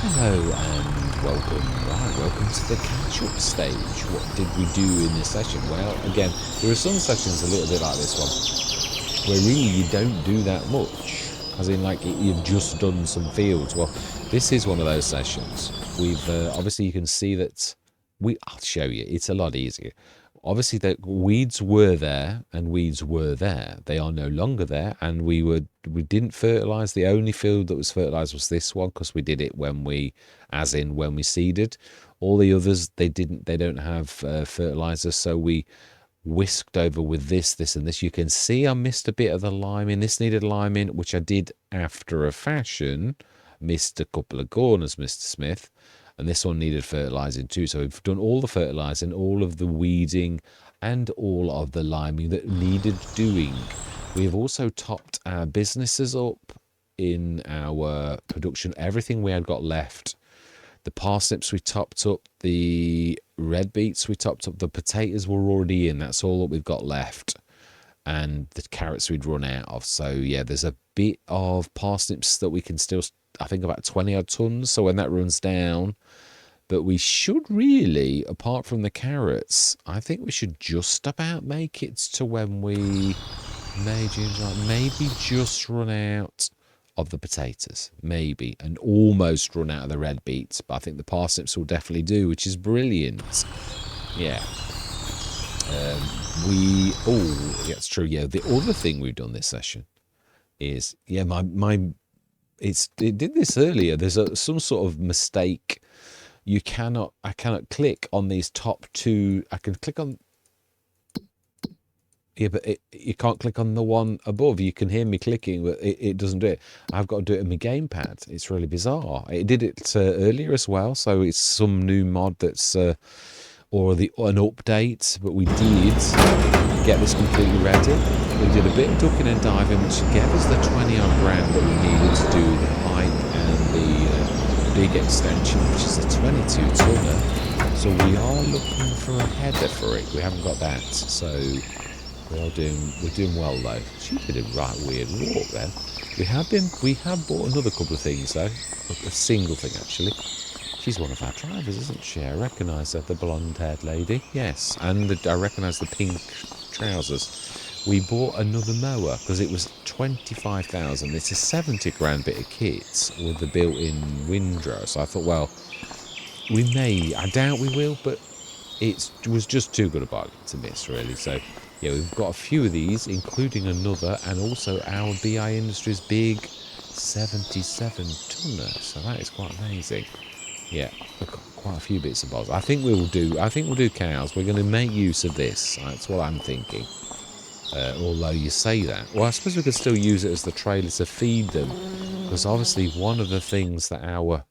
Hello and welcome. Right, welcome to the catch-up stage. What did we do in this session? Well, again, there are some sessions a little bit like this one, where really you don't do that much. As in, like, you've just done some fields. Well, this is one of those sessions. We've, obviously you can see that, I'll show you, it's a lot easier. Obviously, the weeds were there and weeds were there. They are no longer there, and we didn't fertilize. The only field that was fertilized was this one because we did it when we seeded. All the others they don't have fertilizers, so we whisked over with this, and this. You can see I missed a bit of the liming. This needed liming, which I did after a fashion. Missed a couple of corners, Mr. Smith. And this one needed fertilizing too. So we've done all the fertilizing, all of the weeding, and all of the liming that needed doing. We have also topped our businesses up in our production. Everything we had got left. The parsnips we topped up, the red beets we topped up, the potatoes were already in. That's all that we've got left. And the carrots we'd run out of. So yeah, there's a bit of parsnips that we can still, I think about 20 odd tons. So when that runs down, but we should really, apart from the carrots, I think we should just about make it to when we maybe just run out of the potatoes, maybe, and almost run out of the red beets. But I think the parsnips will definitely do, which is brilliant. Yeah. It's true. Yeah, the other thing we've done this session is, yeah, it did this earlier. There's some sort of mistake. I cannot click on these top two. I can click on, yeah, but you can't click on the one above. You can hear me clicking, but it doesn't do it. I've got to do it on my gamepad. It's really bizarre. It did it earlier as well, so it's some new mod that's or an update, but we did get this completely ready. We did a bit of ducking and diving, which gave us the 20 odd grand that we needed to do the pipe and the big extension, which is a 22 tonner. So we are looking for a header for it. We haven't got that, so we're doing well though. She did a right weird walk then. We have bought another couple of things though, a single thing actually. She's one of our drivers, isn't she? I recognise her, the blonde-haired lady. Yes, and I recognise the pink trousers. We bought another mower because it was 25,000. It's a 70 grand bit of kit with the built-in windrow. So I thought, well, I doubt we will, but it was just too good a bargain to miss, really. So yeah, we've got a few of these, including another, and also our BI Industries big 77 tonner. So that is quite amazing. Yeah, we've got quite a few bits and bobs. I think we'll do cows. We're going to make use of this. That's what I'm thinking. Although you say that. Well, I suppose we could still use it as the trailer to feed them. Because obviously one of the things that our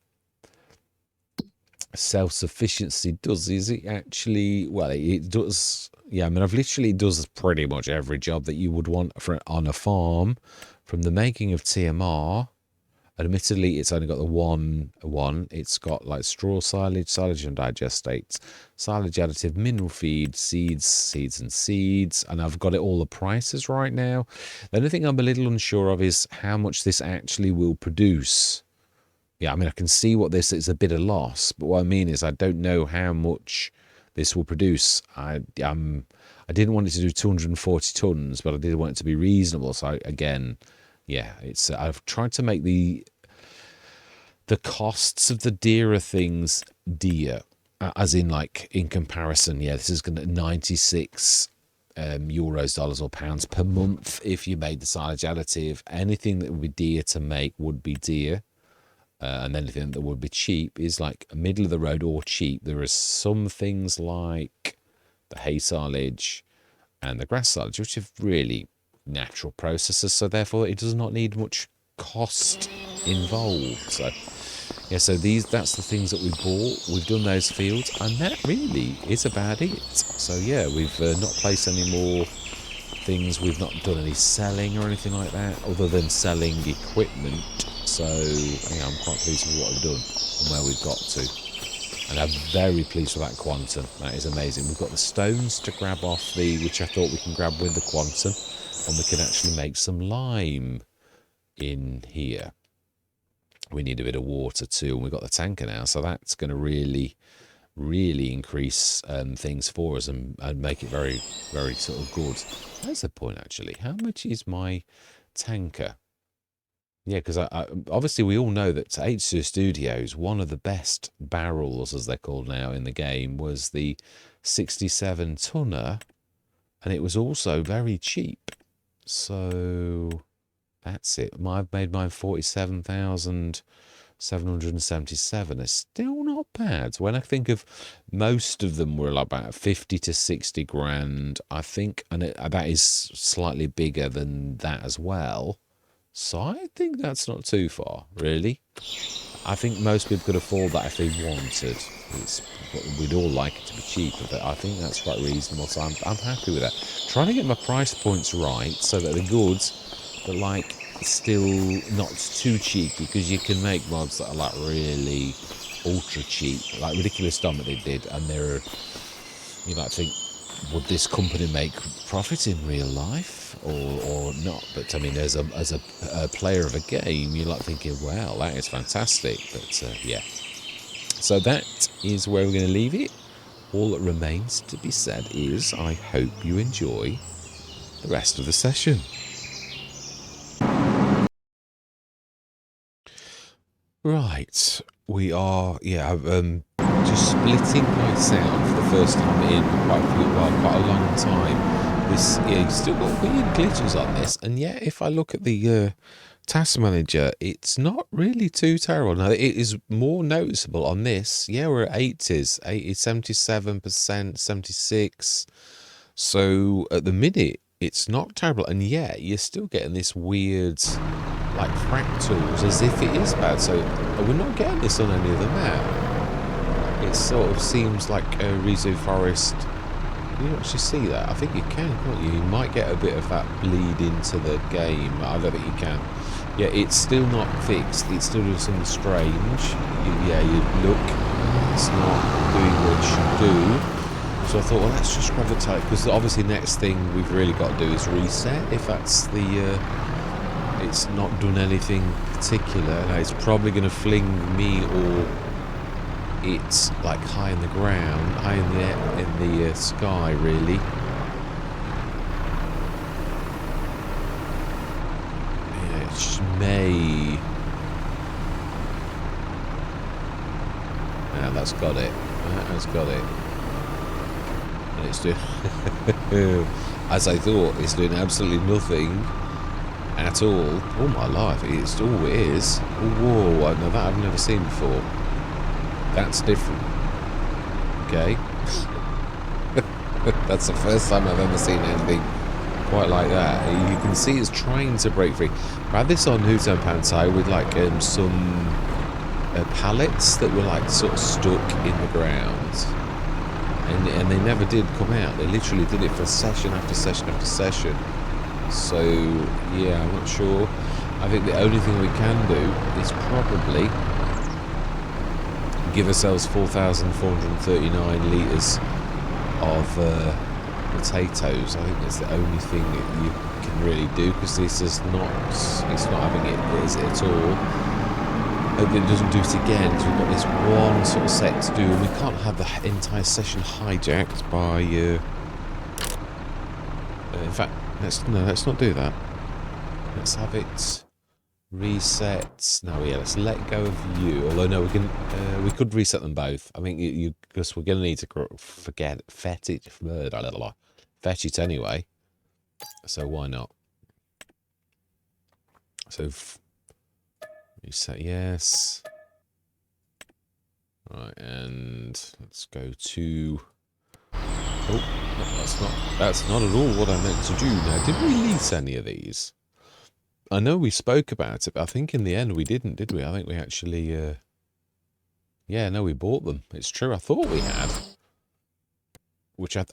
self-sufficiency does is it actually, well, it does, yeah, I mean, it does pretty much every job that you would want on a farm, from the making of TMR. Admittedly, it's only got the one. It's got like straw silage and digestates, silage additive, mineral feed, seeds, and I've got it all the prices right now. The only thing I'm a little unsure of is how much this actually will produce. Yeah, I mean, I can see what this is, a bit of loss, but what I mean is I don't know how much this will produce. I didn't want it to do 240 tons, but I did want it to be reasonable. So again, yeah, I've tried to make the costs of the dearer things dear, as in like in comparison. Yeah, this is going to 96 euros, dollars, or pounds per month if you made the silage additive. Anything that would be dear to make would be dear, and anything that would be cheap is like middle of the road or cheap. There are some things like the hay silage and the grass silage, which are really natural processes, so therefore it does not need much cost involved. So yeah, so that's the things that we bought. We've done those fields, and that really is about it. So yeah, we've not placed any more things. We've not done any selling or anything like that, other than selling equipment. So yeah, I'm quite pleased with what we've done and where we've got to. And I'm very pleased with that quantum. That is amazing. We've got the stones to grab off which I thought we can grab with the quantum, and we can actually make some lime in here. We need a bit of water too, and we've got the tanker now, so that's going to really increase things for us and make it very, very sort of good. That's the point, actually. How much is my tanker? Yeah, because I obviously we all know that H2 Studios, one of the best barrels, as they're called now in the game, was the 67 tonner, and it was also very cheap. So that's it. I've made mine 47,777. It's still not bad. When I think of most of them were about 50 to 60 grand, I think, and that is slightly bigger than that as well. So I think that's not too far, really. I think most people could afford that if they wanted. We'd all like it to be cheaper, but I think that's quite reasonable. So I'm happy with that. Trying to get my price points right so that they're good, but like still not too cheeky, because you can make mods that are like really ultra cheap, like Ridiculous Dumb that they did, and they're, you might think, would this company make profit in real life or not? But I mean, as a player of a game, you're like thinking, wow, that is fantastic. But yeah, so that is where we're going to leave it. All that remains to be said is I hope you enjoy the rest of the session. Right, we are, yeah, just splitting my sound for the first time in quite a long time. This, yeah, you've still got weird glitches on this, and yet if I look at the task manager, it's not really too terrible. Now, it is more noticeable on this. Yeah, we're at 80s, 77%, 76. So at the minute, it's not terrible, and yet you're still getting this weird, like, fractals, as if it is bad. So we're not getting this on any of the map. It sort of seems like a Risoux Forest. Can you actually see that? I think you can, can't you? You might get a bit of that bleed into the game. I don't think you can. Yeah, it's still not fixed. It's still doing something strange. You look, it's not doing what it should do. So I thought, well, let's just grab the tape, because obviously next thing we've really got to do is reset, if that's the... it's not done anything particular. Now, it's probably going to fling me, or it's like high in the ground, high in the air, in the sky, really. Yeah, it may. Now that's got it. That has got it. And it's doing, as I thought, it's doing absolutely nothing at all. Oh my life! It's it is. Whoa! I know that I've never seen before. That's different. Okay. That's the first time I've ever seen anything quite like that. You can see it's trying to break free. I had this on Huton Pantai with like some pallets that were like sort of stuck in the ground. And they never did come out. They literally did it for session after session after session. So, yeah, I'm not sure. I think the only thing we can do is probably give ourselves 4,439 litres of potatoes. I think that's the only thing that you can really do, because this is not, it's not having it at all. Hope it doesn't do it again, because we've got this one sort of set to do, and we can't have the entire session hijacked by in fact, let's not do that. Let's have it reset. No, yeah, let's let go of you. Although no, we could reset them both. I think because we're going to need to fetch it anyway. So why not? So reset, yes. Right, and let's go to. Oh, that's not at all what I meant to do. Now, did we lease any of these? I know we spoke about it, but I think in the end we didn't, did we? I think we actually, yeah, no, we bought them. It's true. I thought we had, which I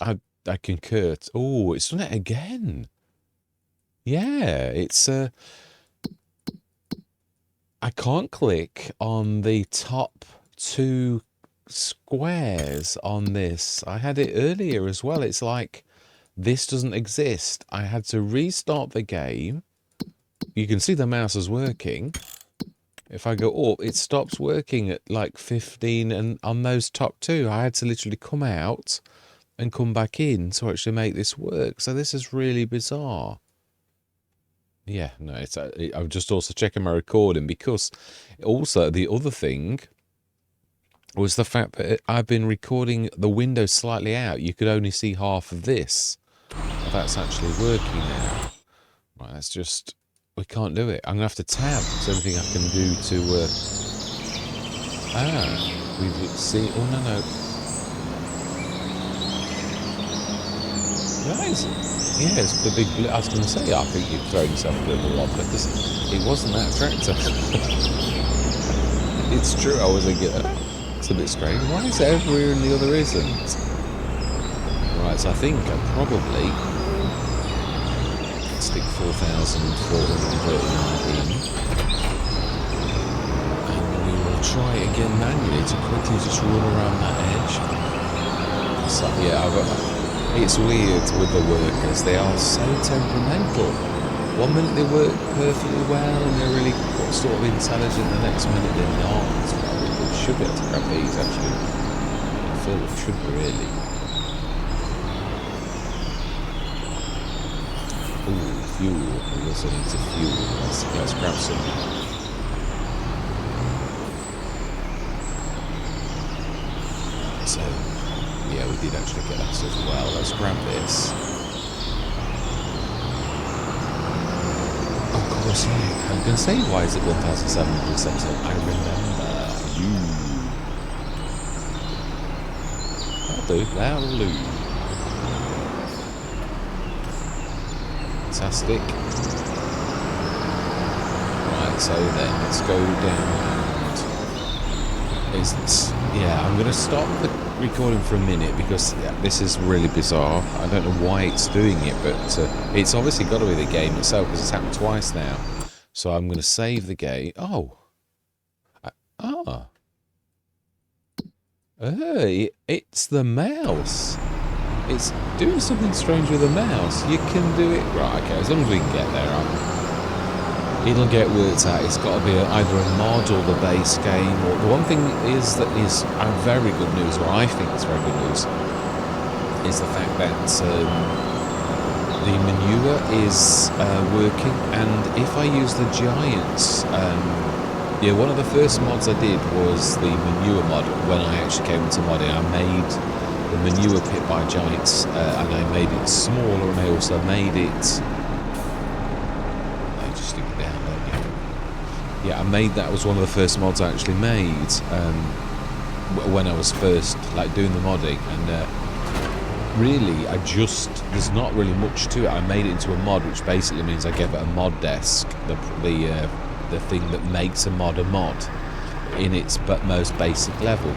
concur. Oh, it's done it again. Yeah, it's I can't click on the top two squares on this. I had it earlier as well. It's like this doesn't exist. I had to restart the game. You can see the mouse is working, If I go up, it stops working at like 15, and on those top two, I had to literally come out and come back in to actually make this work. So this is really bizarre. Yeah, no, I'm just also checking my recording, because also the other thing was the fact that I've been recording the window slightly out. You could only see half of this. Well, that's actually working now. Right, that's just... We can't do it. I'm going to have to tab. It's the only thing I can do to... we've seen... Oh, no, no. Guys, yeah, it's the big... I was going to say, I think you've thrown yourself a bit more off, because it wasn't that tractor. It's true, I was thinking, it's a bit strange. Why is it everywhere and the other isn't? Right, so I think I probably... stick 4,439 in, and we will try it again manually to quickly just run around that edge. So yeah, it's weird with the workers, they are so temperamental. One minute they work perfectly well and they're really sort of intelligent, the next minute they're not. We should be able to grab these actually. I feel we should be really. Ooh, fuel. We also need to fuel. Let's grab some. So, yeah, we did actually get that as well. Let's grab this. Of course, yeah. I'm going to say, why is it 1,777? I remember you. That'll do. Fantastic. Right, so then let's go down. Yeah, I'm going to stop the recording for a minute, because yeah, this is really bizarre. I don't know why it's doing it, but it's obviously got to be the game itself, because it's happened twice now. So I'm going to save the game. It's the mouse. It's doing something strange with the mouse. You can do it... Right, okay, as long as we can get there, it'll get worked out. It's got to be either a mod or the base game. Or the one thing is that is very good news, or I think it's very good news, is the fact that the manure is working. And if I use the giants... yeah, one of the first mods I did was the manure mod. When I actually came into modding, I made... the manure pit by giants, and I made it smaller, and I also made it... I just stick it down, don't you? Yeah, I made that was one of the first mods I actually made when I was first doing the modding, and really there's not really much to it. I made it into a mod, which basically means I gave it a mod desk, the thing that makes a mod in its most basic level.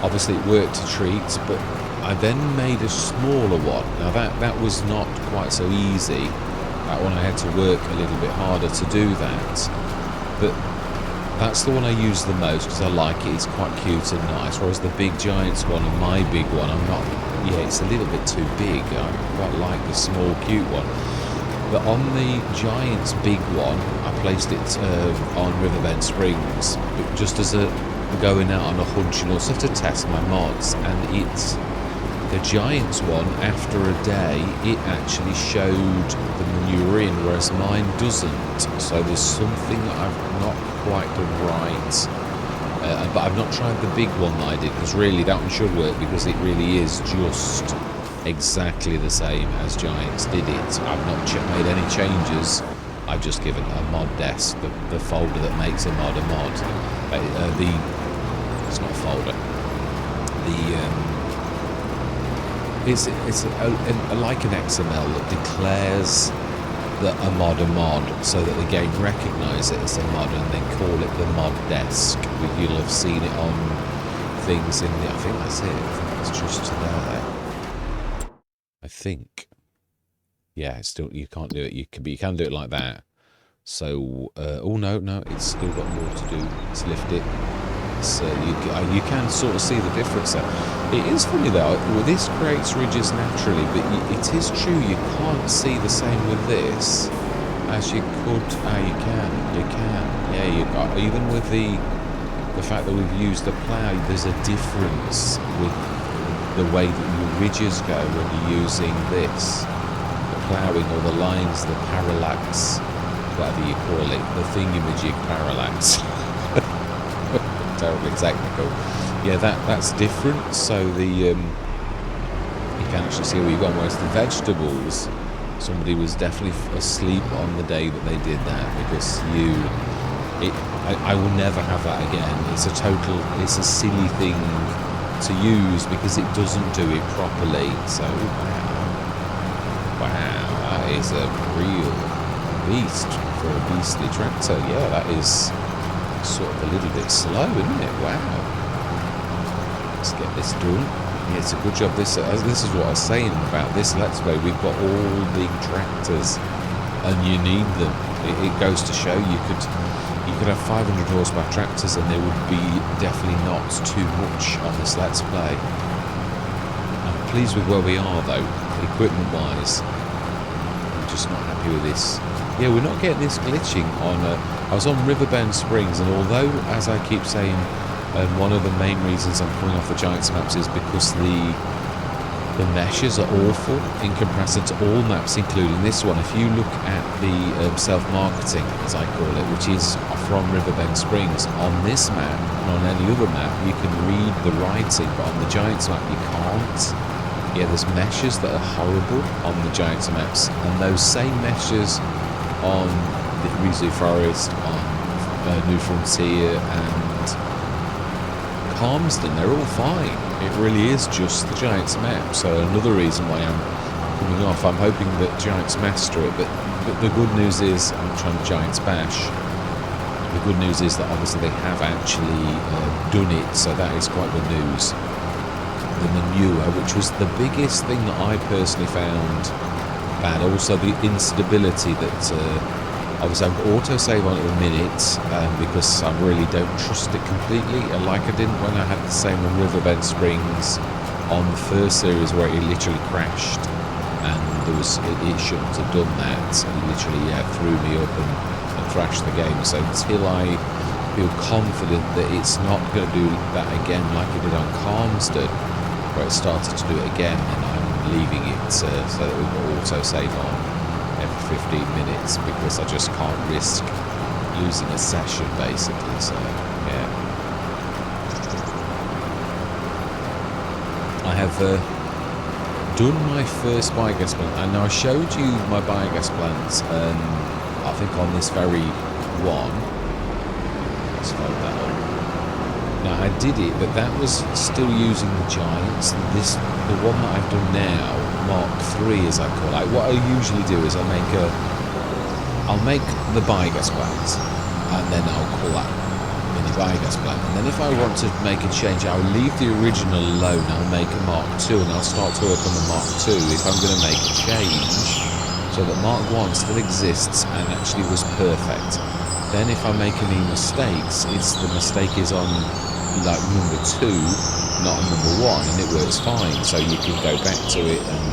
Obviously it worked to treat, but I then made a smaller one. Now that was not quite so easy. That one I had to work a little bit harder to do that. But that's the one I use the most, because I like it. It's quite cute and nice. Whereas the big giants one and my big one, I'm not... Yeah, it's a little bit too big. I quite like the small cute one. But on the giants big one, I placed it on Riverbend Springs, just as a... going out on a hunch, and also to test my mods. And it's the giants one, after a day it actually showed the manure in, whereas mine doesn't. So there's something that I've not quite done right, but I've not tried the big one that I did, because really that one should work, because it really is just exactly the same as giants did it. I've not made any changes. I've just given a mod desk, the folder that makes a mod. It's not a folder. It's like an XML that declares that a mod, so that the game recognises it as a mod and then call it the mod desk. You'll have seen it on things in the... I think that's it. I think it's just there. I think. Yeah, it's still, you can't do it. You can do it like that. So, oh no, it's still got more to do. Let's lift it. So you can sort of see the difference there. It is funny though, this creates ridges naturally, but it is true you can't see the same with this as you could. You can. Yeah, you got, even with the fact that we've used the plough, there's a difference with the way that your ridges go when you're using this. The ploughing or the lines, the parallax, whatever you call it, the thingamajig parallax. Terribly technical. Yeah, that's different. So the you can actually see where you've gone. Whereas the vegetables, somebody was definitely asleep on the day that they did that, because I will never have that again. It's a silly thing to use because it doesn't do it properly. So wow, that is a real beast for a beastly tractor. Yeah, that is sort of a little bit slow, isn't it? Wow. Let's get this done. Yeah, it's a good job. This is what I was saying about this Let's Play. We've got all big tractors, and you need them. It goes to show you could have 500 horsepower tractors, and there would be definitely not too much on this Let's Play. I'm pleased with where we are, though, equipment-wise. I'm just not happy with this. Yeah, we're not getting this glitching on. I was on Riverbend Springs, and although, as I keep saying, one of the main reasons I'm coming off the Giants maps is because the meshes are awful in comparison to all maps, including this one. If you look at the self-marketing, as I call it, which is from Riverbend Springs, on this map and on any other map, you can read the writing, but on the Giants map you can't. Yeah, there's meshes that are horrible on the Giants maps, and those same meshes on the Risoux Forest, on New Frontier, and Palmerston, they're all fine. It really is just the Giants map. So another reason why I'm coming off. I'm hoping that Giants master it, but the good news is, I'm trying to Giants bash. The good news is that obviously they have actually done it, so that is quite good news. The manure, which was the biggest thing that I personally found bad. Also the instability that obviously I've got autosave on at the minute because I really don't trust it completely, like I didn't when I had the same on Riverbend Springs on the first series, where it literally crashed, and it shouldn't have done that. It literally threw me up and crashed the game. So until I feel confident that it's not going to do that again like it did on Calmston, where it started to do it again, then I'm leaving it so that we've got autosave on every 15 minutes, because I just can't risk losing a session, basically. So yeah, I have done my first biogas plant, and now I showed you my biogas plants I think on this very one. Let's load that up. Now I did it, but that was still using the Giants. The one that I've done now, Mark III as I call it. What I usually do is I'll make the biogas plant, and then I'll call that mini biogas plant. And then if I want to make a change, I'll leave the original alone. I'll make a Mark II, and I'll start to work on the Mark II if I'm going to make a change, so that Mark I still exists and actually was perfect. Then if I make any mistakes, the mistake is on like number 2, not on number 1, and it works fine. So you can go back to it and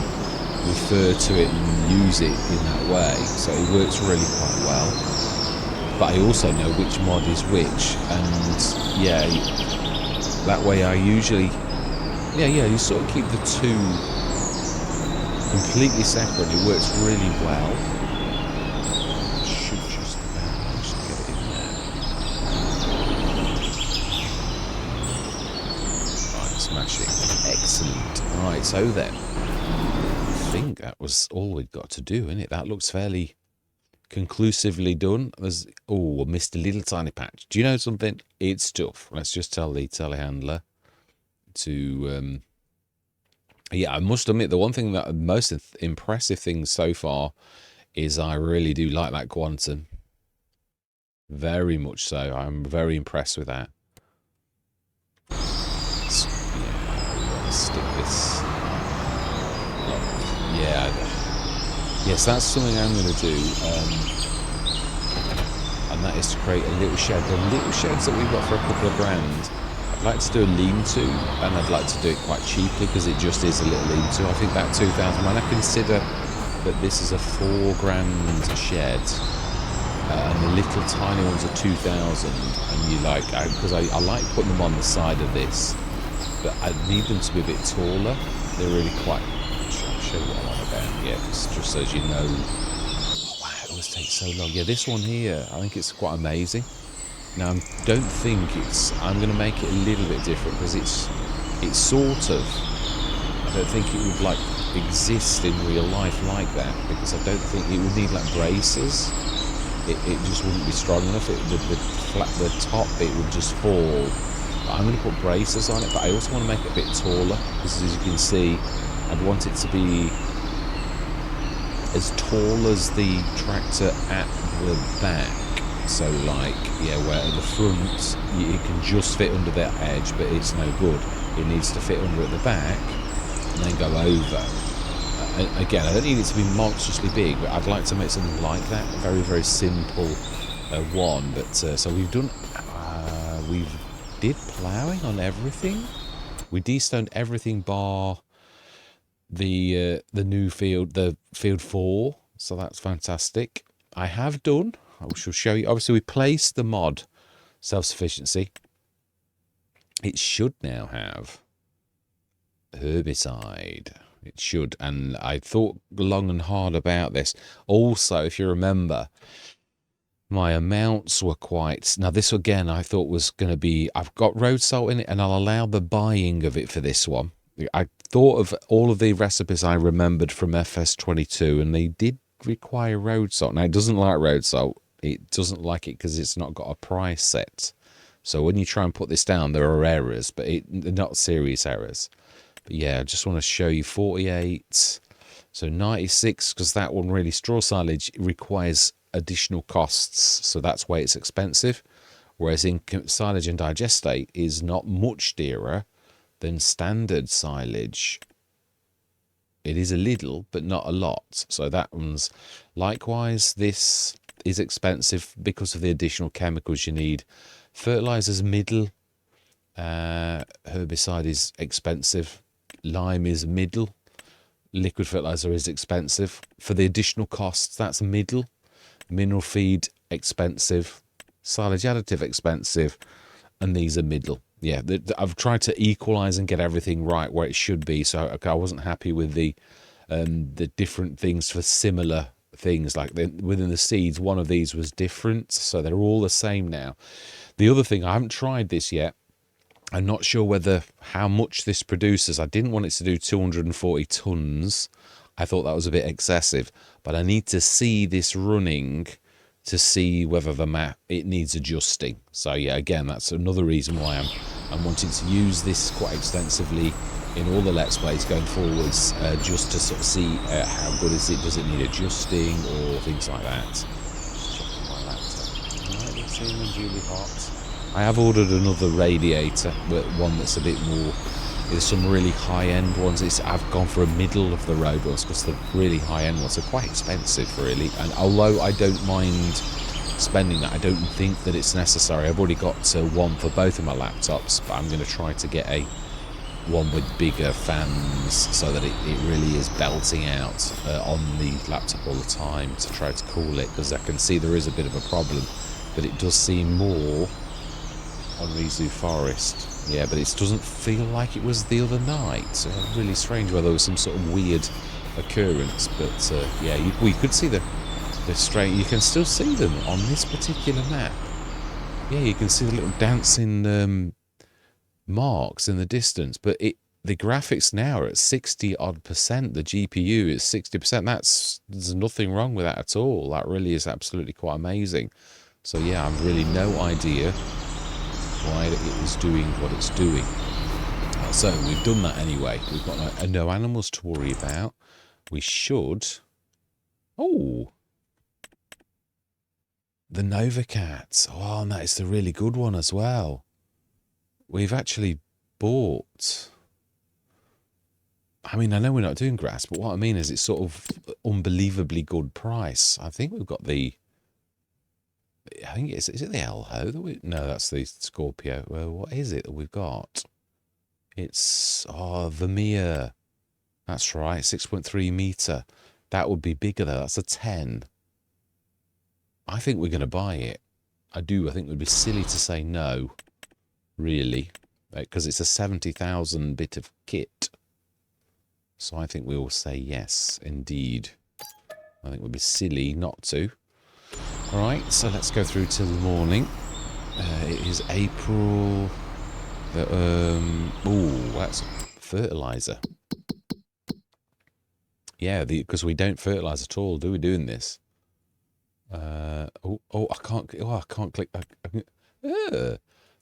refer to it and use it in that way. So it works really quite well. But I also know which mod is which, and yeah, that way I usually, you sort of keep the two completely separate. It works really well. Should just about manage to get it in there. Right, smashing. Excellent. Right, so then, I think that was all we've got to do, isn't it? That looks fairly conclusively done. I missed a little tiny patch. Do you know something? It's tough. Let's just tell the telehandler to yeah, I must admit, the one thing that most impressive things so far is I really do like that Quantum. Very much so. I'm very impressed with that. Yeah, we want to stick this up. Yeah. Yes, that's something I'm going to do. And that is to create a little shed. The little sheds that we've got for a couple of grand, I'd like to do a lean-to, and I'd like to do it quite cheaply because it just is a little lean-to. I think that 2,000, when I consider but this is a 4 grand shed. And the little tiny ones are 2,000, and you like, because I like putting them on the side of this, but I need them to be a bit taller. They're really quite, I'll show you what I'm on about, yeah, just so as you know. Oh wow, it always takes so long. Yeah, this one here, I think it's quite amazing. Now, I don't think I'm going to make it a little bit different, because it's sort of, I don't think it would like exist in real life like that, because I don't think it would need like braces. It just wouldn't be strong enough. The top bit would just fall. But I'm going to put braces on it, but I also want to make it a bit taller, because as you can see, I'd want it to be as tall as the tractor at the back. So like, yeah, where at the front it can just fit under that edge, but it's no good. It needs to fit under at the back and then go over. Again, I don't need it to be monstrously big, but I'd like to make something like that. A very, very simple one. But so we've done, we did ploughing on everything. We destoned everything bar the new field, the field 4. So that's fantastic. I have done, I shall show you. Obviously, we placed the mod self-sufficiency. It should now have herbicide. It should, and I thought long and hard about this. Also, if you remember, my amounts were quite... Now, this again, I thought was going to be... I've got road salt in it, and I'll allow the buying of it for this one. I thought of all of the recipes I remembered from FS25, and they did require road salt. Now, it doesn't like road salt. It doesn't like it because it's not got a price set. So when you try and put this down, there are errors, but they're not serious errors. But yeah, I just want to show you 48. So 96, because that one really, straw silage requires additional costs. So that's why it's expensive. Whereas in silage and digestate is not much dearer than standard silage. It is a little, but not a lot. So that one's likewise. This is expensive because of the additional chemicals you need. Fertilizer's middle. Herbicide is expensive. Lime is middle. Liquid fertilizer is expensive. For the additional costs, that's middle. Mineral feed, expensive. Silage additive, expensive. And these are middle. Yeah, I've tried to equalize and get everything right where it should be. So I wasn't happy with the different things for similar things. Like within the seeds, one of these was different. So they're all the same now. The other thing, I haven't tried this yet. I'm not sure how much this produces. I didn't want it to do 240 tons. I thought that was a bit excessive, but I need to see this running to see whether it needs adjusting. So yeah, again, that's another reason why I'm wanting to use this quite extensively in all the Let's Plays going forwards, just to sort of see how good is it, does it need adjusting or things like that. Just checking my laptop. Right, it's unduly hot. I have ordered another radiator, but one that's a bit more... There's some really high-end ones. I've gone for a middle-of-the-road ones because the really high-end ones are quite expensive, really. And although I don't mind spending that, I don't think that it's necessary. I've already got one for both of my laptops, but I'm going to try to get one with bigger fans so that it really is belting out on the laptop all the time to try to cool it, because I can see there is a bit of a problem, but it does seem more on Risoux Forest. Yeah, but it doesn't feel like it was the other night. Really strange whether there was some sort of weird occurrence. But yeah, we could see the strange... You can still see them on this particular map. Yeah, you can see the little dancing marks in the distance. But the graphics now are at 60-odd%. The GPU is 60%. There's nothing wrong with that at all. That really is absolutely quite amazing. So yeah, I've really no idea why it is doing what it's doing. So we've done that anyway. We've got no animals to worry about. We should... Oh! The Nova Cat. Oh, and that is the really good one as well. We've actually bought... I mean, I know we're not doing grass, but what I mean is it's sort of unbelievably good price. I think we've got the... I think is it the Elho that we... No, that's the Scorpio. Well, what is it that we've got? It's Vermeer. That's right, 6.3 meter. That would be bigger though. That's a 10. I think we're going to buy it. I do. I think it would be silly to say no, really, because it's a 70,000 bit of kit. So I think we will say yes, indeed. I think it would be silly not to. All right, so let's go through till the morning. It is April. Oh, that's fertilizer. Yeah, because we don't fertilize at all, do we? Doing this. I can't. Oh, I can't click.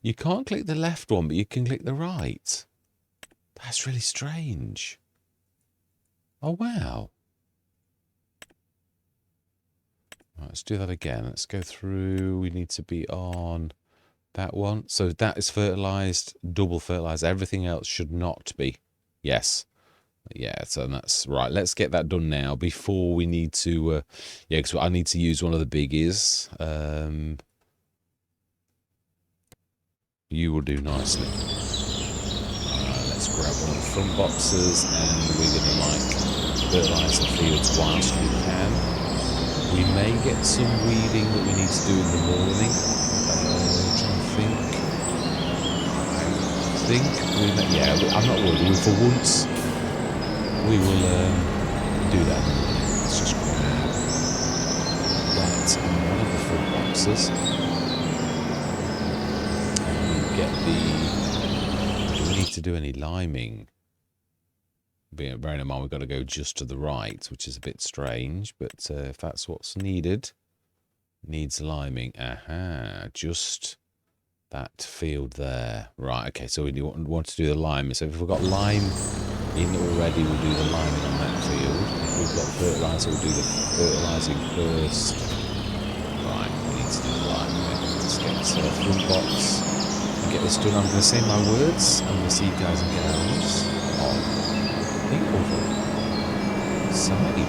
You can't click the left one, but you can click the right. That's really strange. Oh wow. Right, let's do that again. Let's go through. We need to be on that one. So that is fertilized, double fertilized. Everything else should not be. Yes. Yeah, so that's right. Let's get that done now before we need to. Yeah, because I need to use one of the biggies. You will do nicely. Let's grab one of the front boxes and we're going to fertilise the fields whilst we can. We may get some weeding that we need to do in the morning. I'm trying to think. We may, yeah, I'm not worried. For once, we will do that in the morning. Let's just grab that on one of the front boxes. Get the... Do we need to do any liming? Bearing in mind we've got to go just to the right, which is a bit strange, but if that's what's needed, needs liming. Aha, just that field there. Right, okay, so we want to do the liming. So if we've got lime in already, we'll do the liming on that field. If we've got fertiliser, we'll do the fertilising first. Right, we need to do the liming. Let's get this front box. Get this done. I'm going to say my words. I'm going to see you guys and girls on the other side.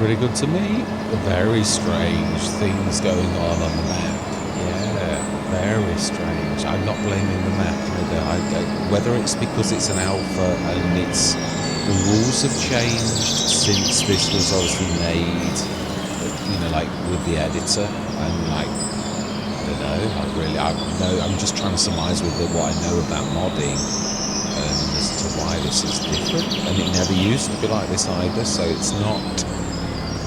pretty good to me. Very strange things going on the map. Yeah, very strange. I'm not blaming the map either. Whether it's because it's an alpha and it's the rules have changed since this was obviously made, you know, like with the editor, and like I don't know. I'm just trying to surmise with what I know about modding as to why this is different. And it never used to be like this either, so it's not.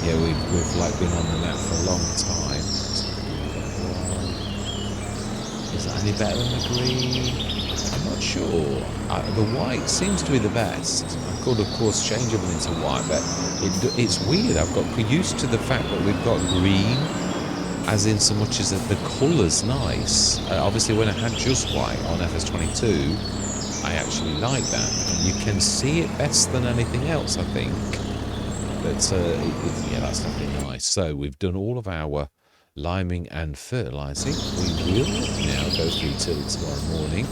Yeah, we've like been on the map for a long time. Is that any better than the green? I'm not sure. The white seems to be the best. I could, of course, change them into white, but it's weird. I've got used to the fact that we've got green, as in so much as that the colour's nice. Obviously, when I had just white on FS25, I actually like that. You can see it best than anything else, I think. But yeah, that's definitely nice. So we've done all of our liming and fertilising. We will now go through till tomorrow morning.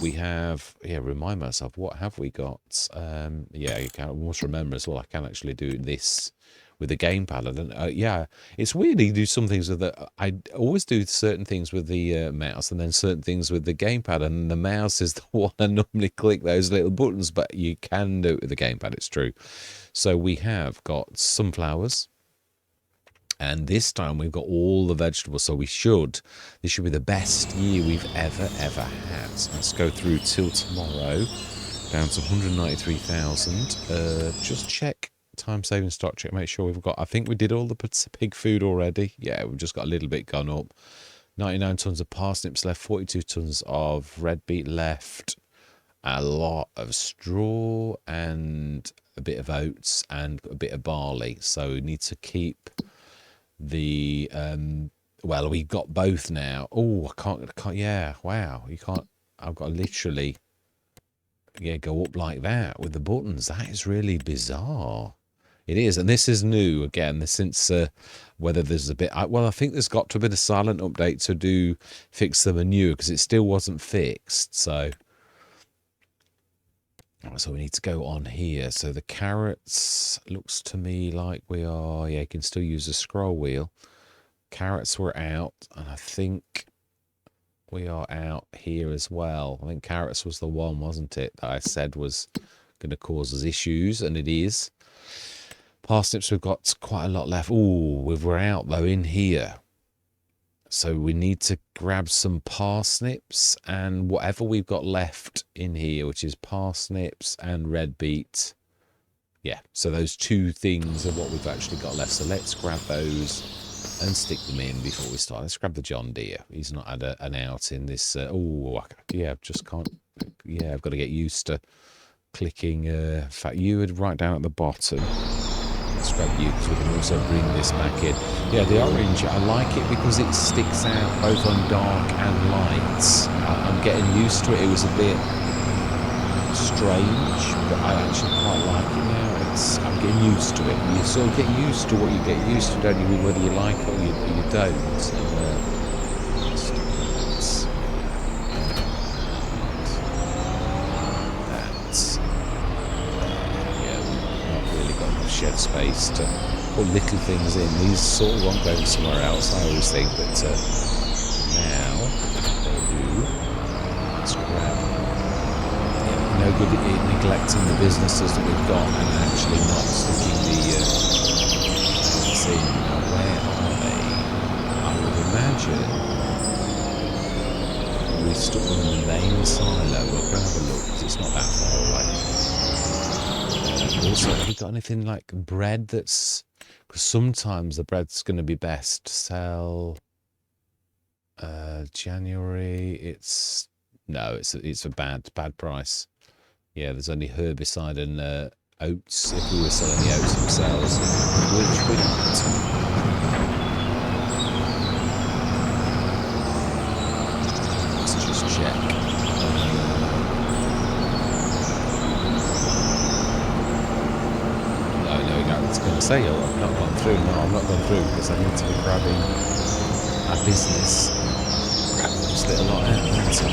We have, yeah, remind myself, what have we got? Yeah, you can, I must remember as well, I can actually do this with the gamepad. And yeah, it's weird you do some things with the, I always do certain things with the mouse and then certain things with the gamepad, and the mouse is the one I normally click those little buttons, but you can do it with the gamepad, it's true. So we have got sunflowers, and this time we've got all the vegetables, so this should be the best year we've ever had. So let's go through till tomorrow, down to 193,000. Just check time saving stock check, make sure we've got, I think we did all the pig food already. Yeah, we've just got a little bit gone up. 99 tons of parsnips left, 42 tons of red beet left, a lot of straw and a bit of oats and a bit of barley. So we need to keep the well, we've got both now. Oh, I can't, yeah, wow, you can't, I've got to literally, yeah, go up like that with the buttons. That is really bizarre. It is, and this is new again since whether there's a bit, well, I think there's got to be a silent update to fix the menu, because it still wasn't fixed. So we need to go on here. So the carrots, looks to me like we are, yeah, you can still use the scroll wheel. Carrots were out, and I think we are out here as well. I think carrots was the one, wasn't it, that I said was going to cause us issues, and it is. Parsnips, we've got quite a lot left. Oh, we're out though in here. So we need to grab some parsnips and whatever we've got left in here, which is parsnips and red beet. Yeah, so those two things are what we've actually got left. So let's grab those and stick them in before we start. Let's grab the John Deere. He's not had an out in this. Oh, yeah, just can't. Yeah, I've got to get used to clicking. In fact, you would right down at the bottom. Let's grab you, because we can also bring this back in. Yeah, the orange, I like it because it sticks out both on dark and light. I'm getting used to it. It was a bit strange, but I actually quite like it now. I'm getting used to it. You sort of get used to what you get used to, don't you? Whether you like it or you don't. Shed space to put little things in. These sort of won't go somewhere else, I always think, but now they do. Let's grab. Yeah, no good at neglecting the businesses that we've got and actually not sticking the things in. Now, where are they? I would imagine we stuck them in the main silo. We'll go have a look, because it's not that far away. Also, have we got anything like bread that's, because sometimes the bread's going to be best to sell January. It's a bad price. Yeah, there's only herbicide and oats if we were selling the oats themselves, which we don't. Let's just check. I was going to say, I've not gone through. No, I'm not gone through because I need to be grabbing our business. Grab this little lot out there. So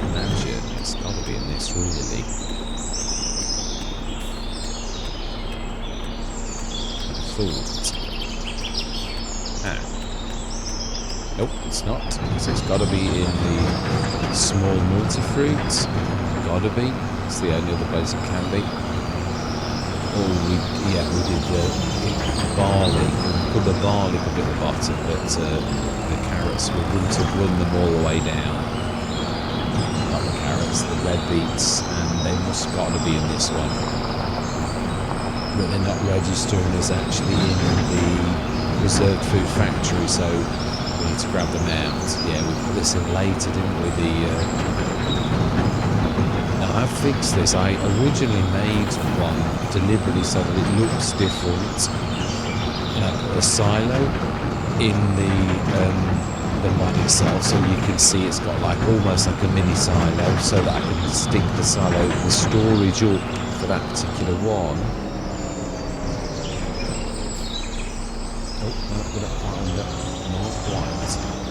imagine it's got to be in this really. thought. Ah. Nope, it's not. So it's got to be in the small multi-fruit. Got to be. It's the only other place it can be. Oh, we did barley. Put the barley could be at the bottom, but the carrots, we wouldn't have run them all the way down. Not the carrots, the red beets, and they must got to be in this one. But they're not registering as actually in the reserved food factory, so we need to grab them out. Yeah, we put this in later, didn't we? Now I've fixed this. I originally made one deliberately so that it looks different. And I put a silo in the mod itself, so you can see it's got like almost like a mini silo, so that I can stick the storage up for that particular one. Oh, not gonna find that. Not quite.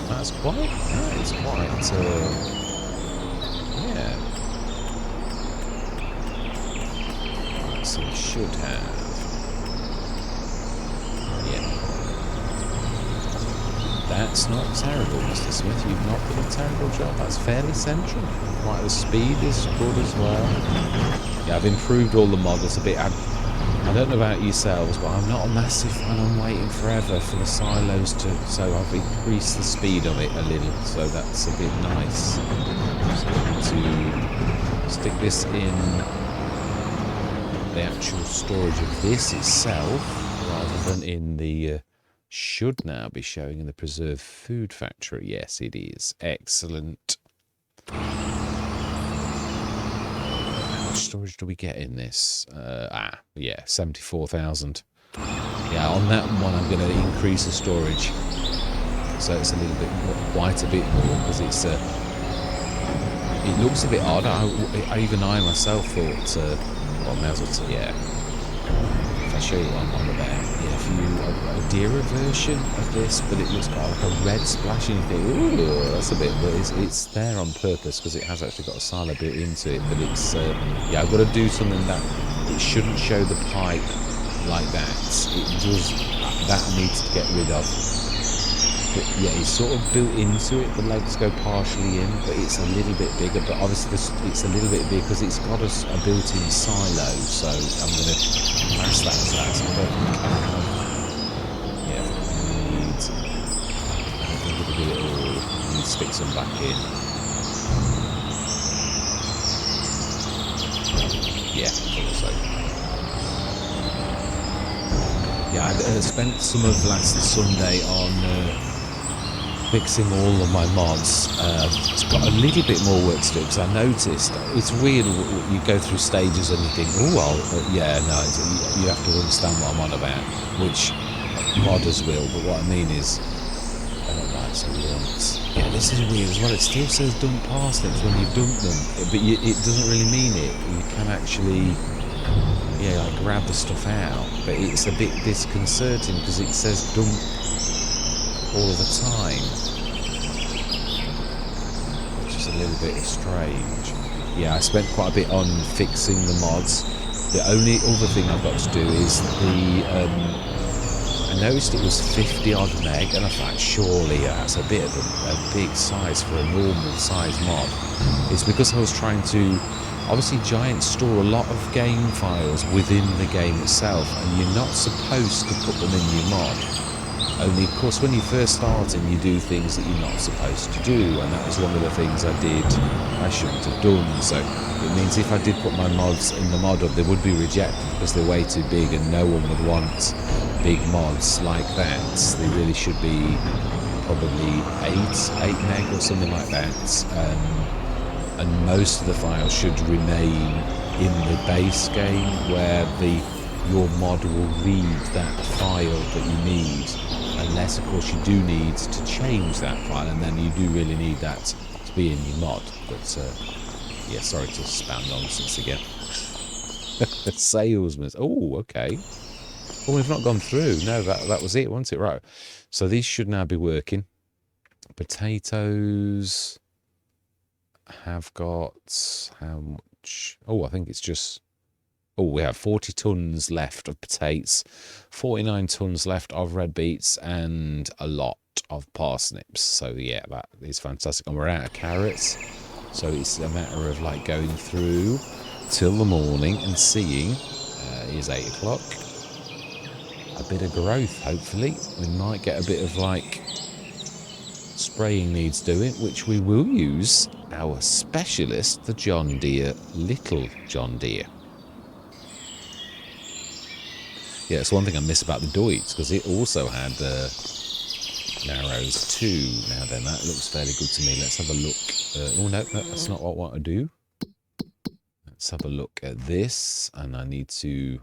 That's quite. That is quite. Yeah. So we should have. Yeah. That's not terrible, Mr. Smith. You've not done a terrible job. That's fairly central. Right, the speed is good as well. Yeah, I've improved all the models a bit. I don't know about yourselves, but I'm not a massive fan. I'm waiting forever for the silos so I've increased the speed of it a little, so that's a bit nice. So I'm going to stick this in the actual storage of this itself, rather than in the should now be showing in the preserved food factory. Yes, it is. Excellent. How much storage do we get in this? Yeah, 74,000. Yeah, on that one I'm going to increase the storage, so it's a little bit more, quite a bit more, because it's it looks a bit odd. Even I myself thought, well, may as well say, yeah. If I show you what I'm on about, yeah, if you a dearer version of this, but it looks like a red splash, and you think, ooh, that's a bit, but it's there on purpose because it has actually got a silo built into it. But it's yeah, I've got to do something that it shouldn't show the pipe like that. It does, that needs to get rid of. But yeah, it's sort of built into it. The legs go partially in, but it's a little bit bigger. But obviously it's a little bit big because it's got a built-in silo. So I'm going to mask that as that. So I don't think I have. Yeah, I don't think it'll do it all. I need to stick some back in. Yeah, also. Yeah, I spent some of last Sunday on fixing all of my mods. It's got a little bit more work to do because I noticed it's weird. You go through stages and you think, oh well, yeah, no, you have to understand what I'm on about, which modders will. But what I mean is, right, so once, yeah, this is weird as well. It still says dump parsnips when you've dumped them, but it doesn't really mean it. You can actually, yeah, like grab the stuff out, but it's a bit disconcerting because it says dump all the time, which is a little bit strange. Yeah, I spent quite a bit on fixing the mods. The only other thing I've got to do is I noticed it was 50 odd meg, and I thought surely that's a bit of a big size for a normal size mod. It's because I was trying to, obviously Giant store a lot of game files within the game itself, and you're not supposed to put them in your mod. Only, of course, when you first start and you do things that you're not supposed to do, and that was one of the things I shouldn't have done. So it means if I did put my mods in the mod up, they would be rejected because they're way too big, and no one would want big mods like that. They really should be probably 8 meg or something like that. And most of the files should remain in the base game, where your mod will read that file that you need, unless of course you do need to change that file, and then you do really need that to be in your mod. But yeah, sorry to spam nonsense again. Salesman. Oh, okay. Oh, we've not gone through. No, that was it, wasn't it? Right. So these should now be working. Potatoes have got how much? Oh, I think it's just Oh, we have 40 tons left of potatoes, 49 tons left of red beets, and a lot of parsnips. So yeah, that is fantastic. And we're out of carrots, so it's a matter of like going through till the morning and seeing. Is 8 o'clock. A bit of growth, hopefully. We might get a bit of like spraying needs doing, which we will use our specialist, the John Deere, Little John Deere. Yeah, it's one thing I miss about the Deutz, because it also had narrows too. Now then, that looks fairly good to me. Let's have a look. Oh, no, that's not what I want to do. Let's have a look at this, and I need to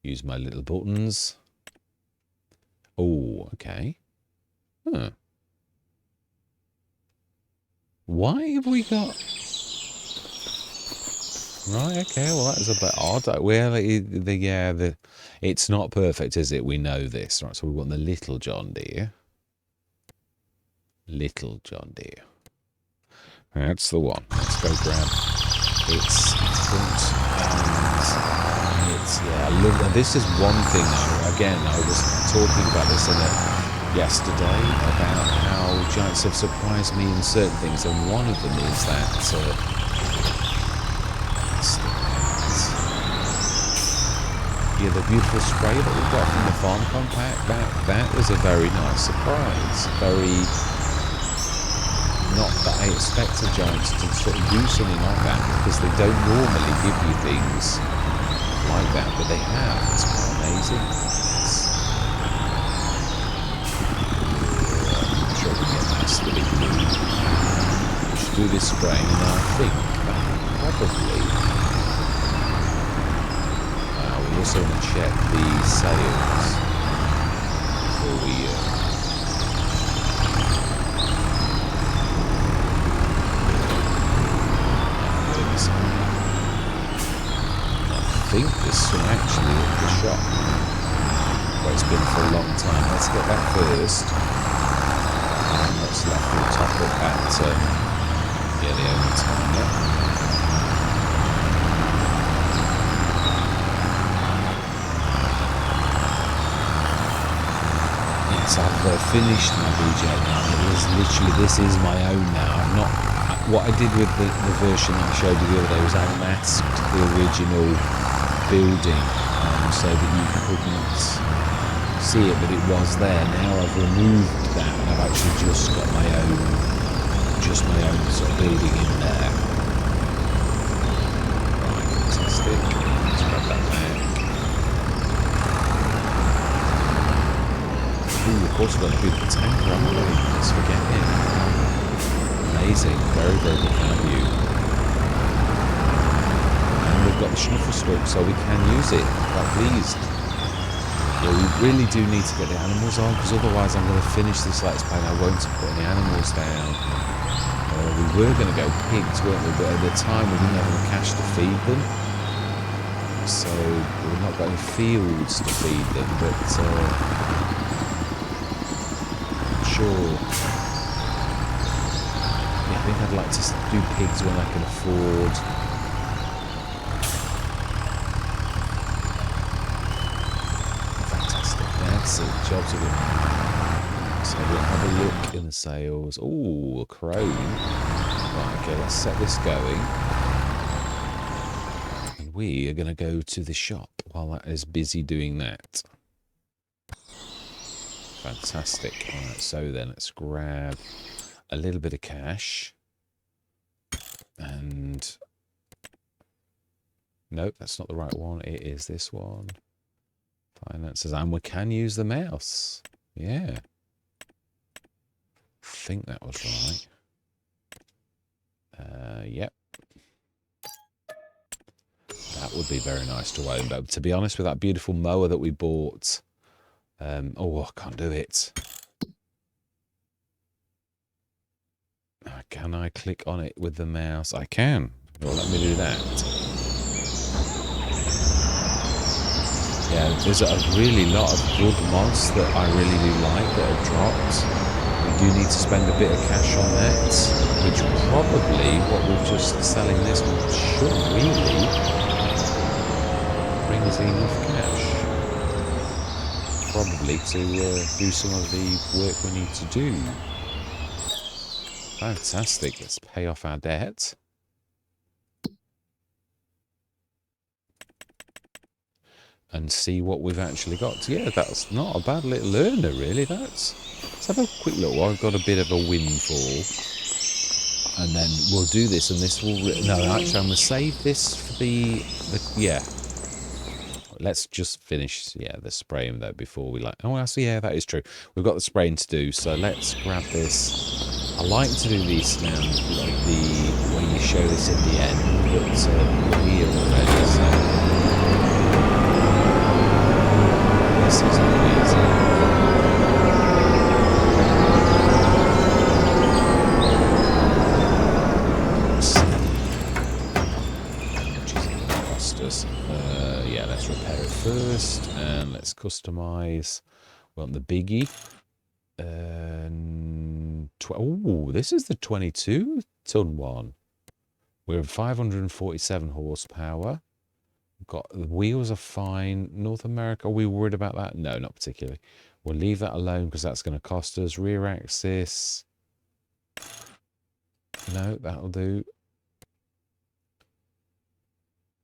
use my little buttons. Oh, okay. Huh. Why have we got... Right, okay, well, that is a bit odd. Well, it's not perfect, is it? We know this. Right, so we want the Little John Deere. Little John Deere. That's the one. Let's go grab its front and it's... Yeah, I love that. This is one thing, again, I was talking about this yesterday, about how giants have surprised me in certain things, and one of them is that... yeah, the beautiful spray that we got from the farm compact, that was a very nice surprise. Very, not that I expected giants to sort of do something like that, because they don't normally give you things like that, but they have. It's quite amazing. I'm sure we get past the big blue. We should do this spraying, and I think that probably... We also want to check the sails before we I think there's some actually at the shop where it's been for a long time. Let's get that first. And what's left we'll top up at the only time yet. I've finished my BJ now. It was literally, this is my own now. I've not, what I did with the version that I showed you the other day was I masked the original building so that you couldn't see it, but it was there. Now I've removed that and I've actually just got my own sort of building in there. Right, fantastic. Let's grab that back. Ooh, of course we've got a beautiful tank, haven't we? Let's forget it. Amazing. Very, very good kind of view. And we've got the snuffle scope, so we can use it. Quite pleased. Yeah, we really do need to get the animals on, because otherwise I'm going to finish this Let's Play and I won't put any animals down. We were going to go pigs, weren't we? But at the time we didn't have enough cash to feed them. So we've not got any fields to feed them, but... sure. Yeah, I think I'd like to do pigs when I can afford. Fantastic. That's it. Jobs are good. So we'll have a look in the sales. Ooh, a crone. Right, okay, let's set this going. And we are going to go to the shop while that is busy doing that. Fantastic. Alright, so then let's grab a little bit of cash. And... nope, that's not the right one. It is this one. Finances. And we can use the mouse. Yeah. I think that was right. Yep. That would be very nice to own. But to be honest, with that beautiful mower that we bought... oh, I can't do it. Can I click on it with the mouse? I can. Well, let me do that. Yeah, there's a really lot of good mods that I really do like that have dropped. We do need to spend a bit of cash on that, which probably what we're just selling this one should really bring us enough cash. Probably to do some of the work we need to do. Fantastic. Let's pay off our debt. And see what we've actually got. Yeah, that's not a bad little earner, really. Let's have a quick look. I've got a bit of a windfall. And then we'll do this, and this will... No, actually, I'm going to save this for the... Yeah. Let's just finish, the spraying, though, before we like... Oh, actually, yeah, that is true. We've got the spraying to do, so let's grab this. I like to do these now, like when you show this at the end, but we're here already, so... This is amazing. Yeah, let's repair it first, and let's customize. We want the biggie. Oh, this is the 22-ton one. We're at 547 horsepower. Got the wheels are fine. North America, are we worried about that? No, not particularly. We'll leave that alone because that's going to cost us. Rear axis. No, that'll do.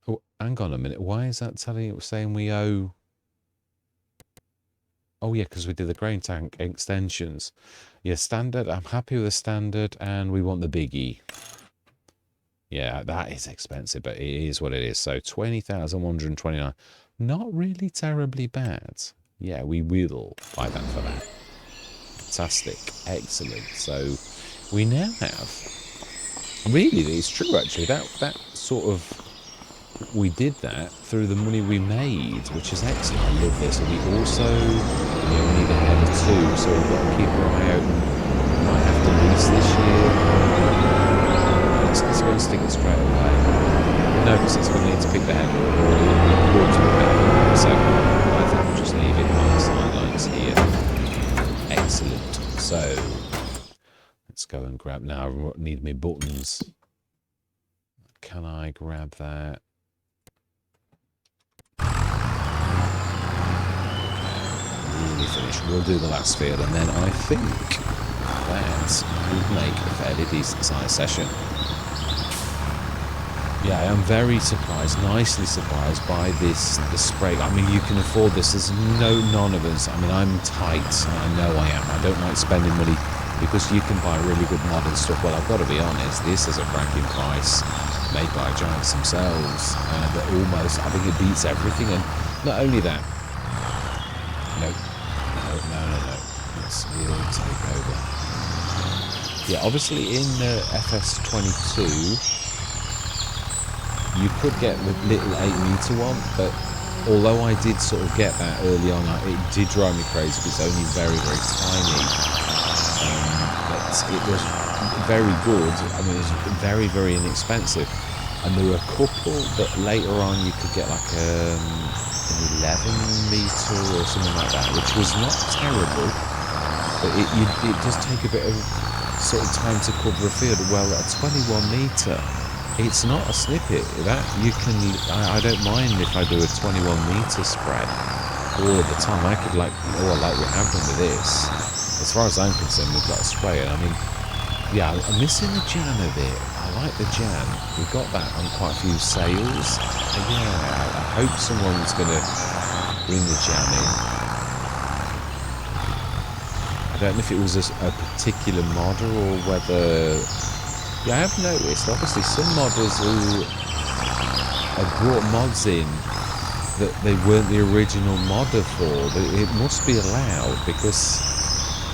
Oh, hang on a minute. Why is that saying we owe? Oh, yeah, because we did the grain tank extensions. Yeah, standard. I'm happy with the standard, and we want the biggie. Yeah, that is expensive, but it is what it is. So 20,129. Not really terribly bad. Yeah, we will buy that for that. Fantastic. Excellent. So we now have... Really, it's true, actually. That sort of... We did that through the money we made, which is excellent. I love this. And we also we need a header too, so we've got to keep our eye out. We might have to lease this year. It's going to stick it straight away. No, because it's going to need to pick the header or to pick the header. So I think we'll just leave it on the sidelines here. Excellent. So let's go and grab now. I need my buttons. Can I grab that? Really finished. We'll do the last field, and then I think that would make a fairly decent sized session. Yeah, I am very surprised, nicely surprised by the spray. I mean, you can afford this. There's none of us. I mean, I'm tight, and I know I am. I don't like spending money because you can buy really good modern stuff. Well, I've got to be honest, this is a cracking price made by Giants themselves. That almost, I think it beats everything. And not only that, no. Let's really take over. Yeah, obviously in FS25, you could get the little 8-meter one, but although I did sort of get that early on, it did drive me crazy because it's only very, very tiny. But it was very good. I mean, it was very, very inexpensive. And there were a couple that later on you could get like an 11-meter or something like that, which was not terrible. But it does take a bit of sort of time to cover a field. Well, a 21-meter. It's not a snippet. That you can. I don't mind if I do a 21-meter spread all of the time. I could like we have done with this. As far as I'm concerned, we've got a spray. And I mean, yeah, I'm missing the Jan a bit. I like the Jan. We've got that on quite a few sales. And yeah, I hope someone's going to bring the Jan in. I don't know if it was a particular model or whether. Yeah, I have noticed, obviously, some modders who have brought mods in that they weren't the original modder for. It must be allowed because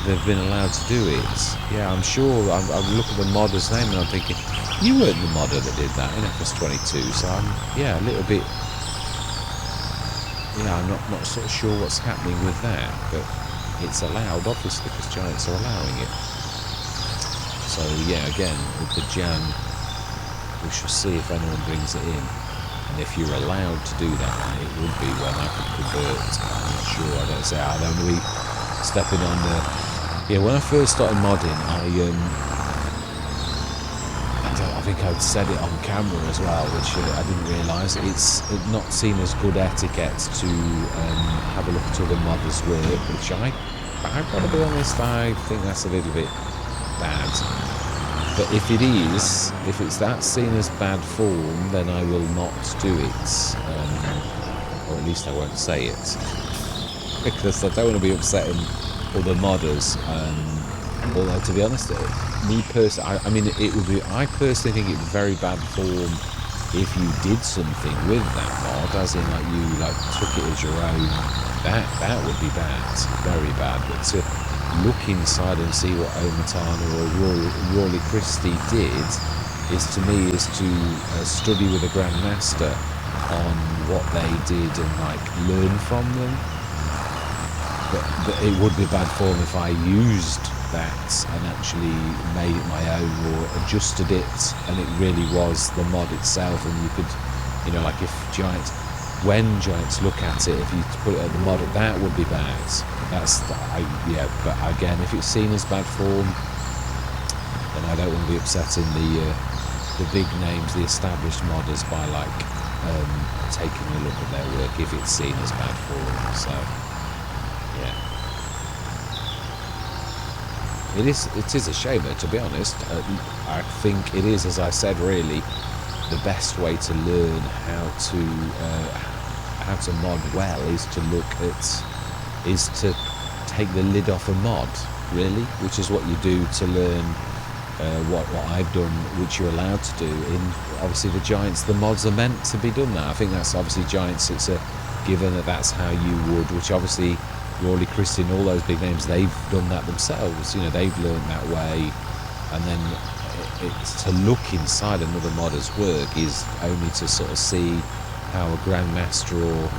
they've been allowed to do it. Yeah, I'm sure. I look at the modder's name and I'm thinking, you weren't the modder that did that in FS22. So I'm, a little bit. Yeah, I'm not sort of sure what's happening with that, but it's allowed, obviously, because Giants are allowing it. So yeah, again, with the Jan, we shall see if anyone brings it in. And if you're allowed to do that, it would be when I could convert. I'm not sure, I don't say, I don't want to be stepping on the... Yeah, when I first started modding, I think I'd said it on camera as well, which I didn't realise. It's not seen as good etiquette to have a look at other modders' work, which I've got to be honest, I think that's a little bit bad. But if it's that seen as bad form, then I will not do it, or at least I won't say it, because I don't want to be upsetting other modders. Although, to be honest, me personally, I personally think it was very bad form if you did something with that mod, as in like you like took it as your own. That would be bad, very bad. But to look inside and see what Omatana or Rawley Christie did is to study with a Grandmaster on what they did and like learn from them. But it would be bad form if I used that and actually made it my own or adjusted it and it really was the mod itself, and you could, like if when Giants look at it, if you put it at the mod, that would be bad. But again, if it's seen as bad form, then I don't want to be upsetting the big names, the established modders, by like taking a look at their work if it's seen as bad form. So yeah. It is a shame, though, to be honest. I think it is, as I said, really the best way to learn how to mod well is to take the lid off a mod, really, which is what you do to learn what I've done, which you're allowed to do in obviously the Giants. The mods are meant to be done that. I think that's obviously Giants. It's a given that's how you would, which obviously Rawley Christie and all those big names, they've done that themselves. They've learned that way, and then it's to look inside another modder's work is only to sort of see how a Grandmaster or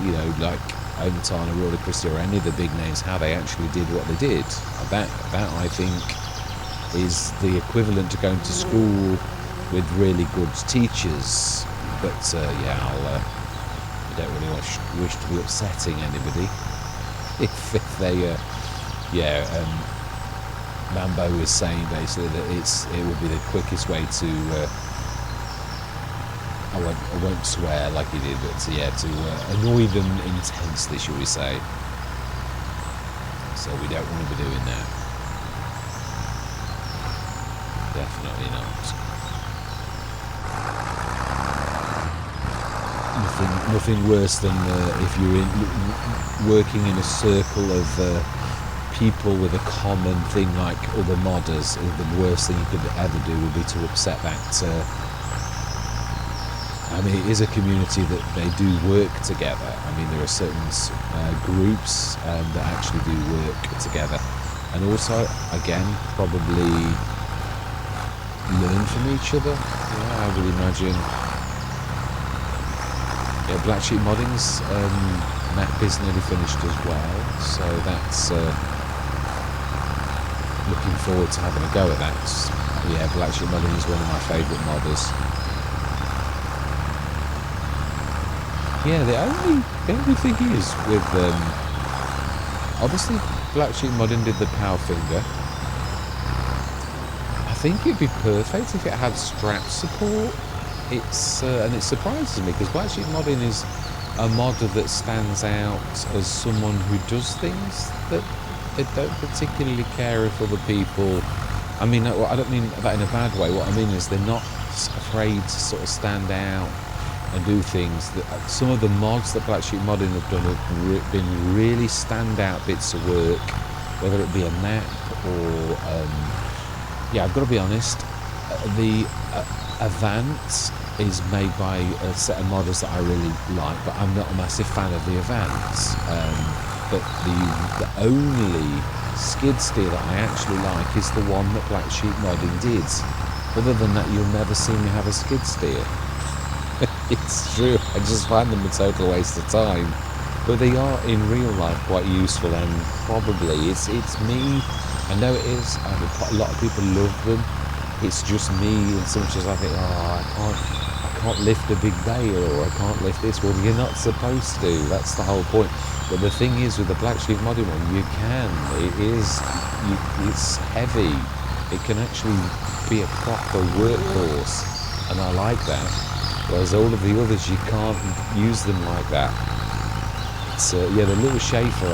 like Omatana, Rawley Christie, or any of the big names, how they actually did what they did. That I think is the equivalent to going to school with really good teachers. But I don't really wish to be upsetting anybody. If they, Mambo is saying basically that it would be the quickest way to, I won't swear like he did, but to annoy them intensely, shall we say. So we don't want to be doing that. Definitely not. Nothing worse than if you're working in a circle of people with a common thing like other modders. The worst thing you could ever do would be to upset that. It is a community that they do work together. There are certain groups that actually do work together, and also, again, probably learn from each other. I would imagine. Yeah, Black Sheep Modding's map is nearly finished as well, so that's looking forward to having a go at that. Yeah, Black Sheep Modding is one of my favourite modders. Yeah, the only thing is with obviously Black Sheep Modding did the power finger. I think it'd be perfect if it had strap support. And it surprises me because Black Sheep Modding is a modder that stands out as someone who does things that they don't particularly care if other people. I don't mean that in a bad way. What I mean is they're not afraid to sort of stand out and do things. That some of the mods that Black Sheep Modding have done have been really standout bits of work, whether it be a map or I've got to be honest, the Avant is made by a set of modders that I really like, but I'm not a massive fan of the Avant. But the only skid steer that I actually like is the one that Black Sheep Modding did. Other than that, you'll never see me have a skid steer. It's true, I just find them a total waste of time. But they are in real life quite useful, and probably it's me. I know it is. A lot of people love them. It's just me, and so much as I think, I can't lift a big bale, or I can't lift this. Well, you're not supposed to. That's the whole point. But the thing is, with the Black Sheep Modding one, you can. It's heavy. It can actually be a proper workhorse. and I like that. Whereas all of the others, you can't use them like that. So yeah, the little Schaefer,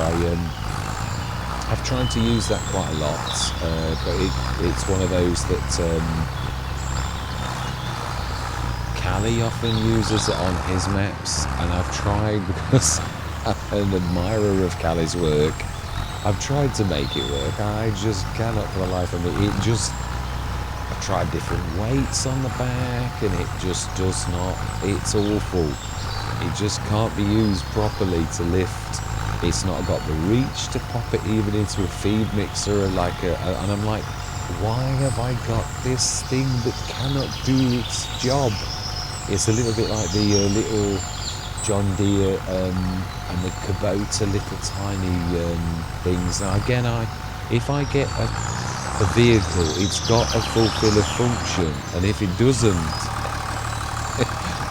I've tried to use that quite a lot, but it's one of those that Callie often uses it on his maps, and I've tried, because I'm an admirer of Callie's work, I've tried to make it work. I just cannot for the life of me. I've tried different weights on the back, and it just does not. It's awful. It just can't be used properly to lift. It's not got the reach to pop it even into a feed mixer, and I'm like, why have I got this thing that cannot do its job? It's a little bit like the little John Deere and the Kubota little tiny things. Now again, if I get a vehicle, it's got to fulfill a function, and if it doesn't,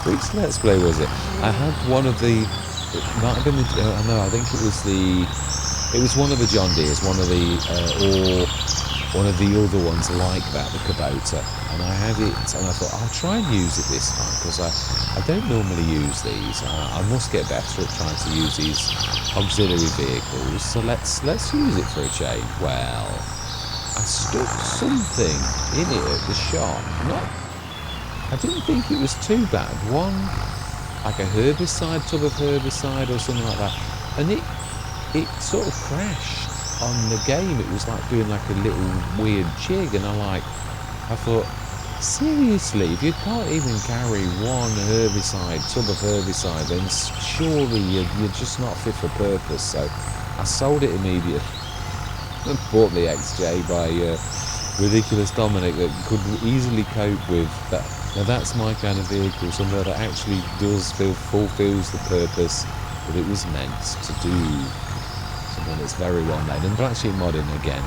which Let's Play was it? I had one of the, it might have been the, no, I think it was one of the John Deeres, one of the, or one of the other ones like that, the Kubota, and I had it, and I thought, I'll try and use it this time, because I don't normally use these. I must get better at trying to use these auxiliary vehicles, so let's use it for a change. Well, I stuck something in it at the shop. I didn't think it was too bad. One, like a herbicide, tub of herbicide or something like that, and it sort of crashed on the game. It was like doing like a little weird jig, and I thought, seriously, if you can't even carry one tub of herbicide, then surely you're just not fit for purpose. So I sold it immediately and bought the XJ by Ridiculous Dominic that could easily cope with that. Now that's my kind of vehicle, something that actually fulfills the purpose that it was meant to do. Something that's very well made, and actually modding again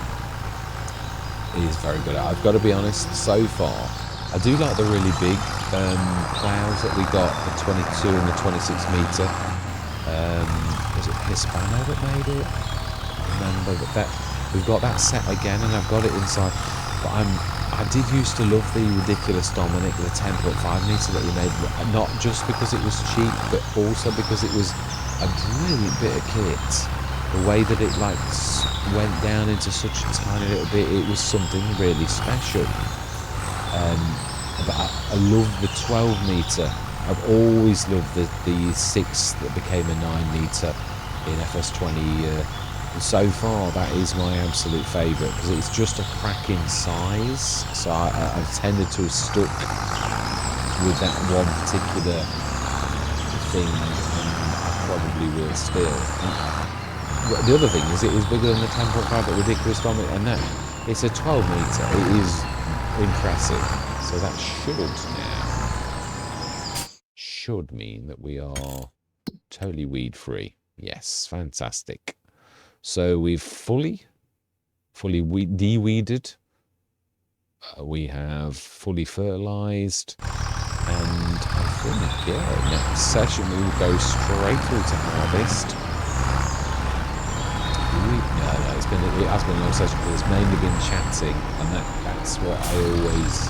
is very good. I've got to be honest, so far I do like the really big plows that we got, the 22 and the 26 metre. Was it Hispano that made it? I remember that we've got that set again, and I've got it inside. But I did used to love the Ridiculous Dominic, the 10.5 metre that he made, not just because it was cheap, but also because it was a brilliant bit of kit. The way that it like went down into such a tiny little bit, it was something really special. But I love the 12 metre. I've always loved the 6 that became a 9 metre in FS20. And so far, that is my absolute favourite, because it's just a cracking size. So I've tended to have stuck with that one particular thing, and I probably will still. The other thing is, it is bigger than the 10.5 at Ridiculous Dominic, and that it's a 12 metre. It is impressive. So that should mean that we are totally weed free. Yes, fantastic. So we've fully de-weeded. We have fully fertilised, and I think, yeah, next session we will go straight through to harvest. No, it has been a long session, but it's mainly been chatting, and that's what I always.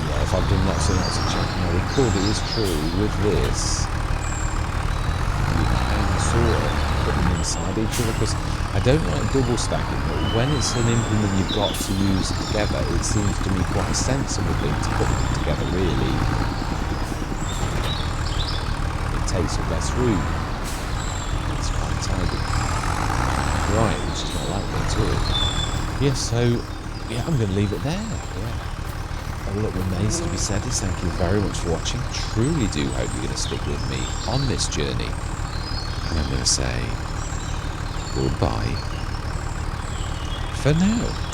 Yeah, if I've done lots and lots of chatting, I record. It is true with this. You can sort of put them inside each other, because I don't like double stacking, but when it's an implement you've got to use together, it seems to me quite a sensible thing to put them together, really. It takes up less room. It's quite tidy. Right, which is not likely too. Yeah, so, yeah, I'm going to leave it there. Yeah. All that remains to be said is thank you very much for watching. Truly do hope you're going to stick with me on this journey. And I'm going to say goodbye for now.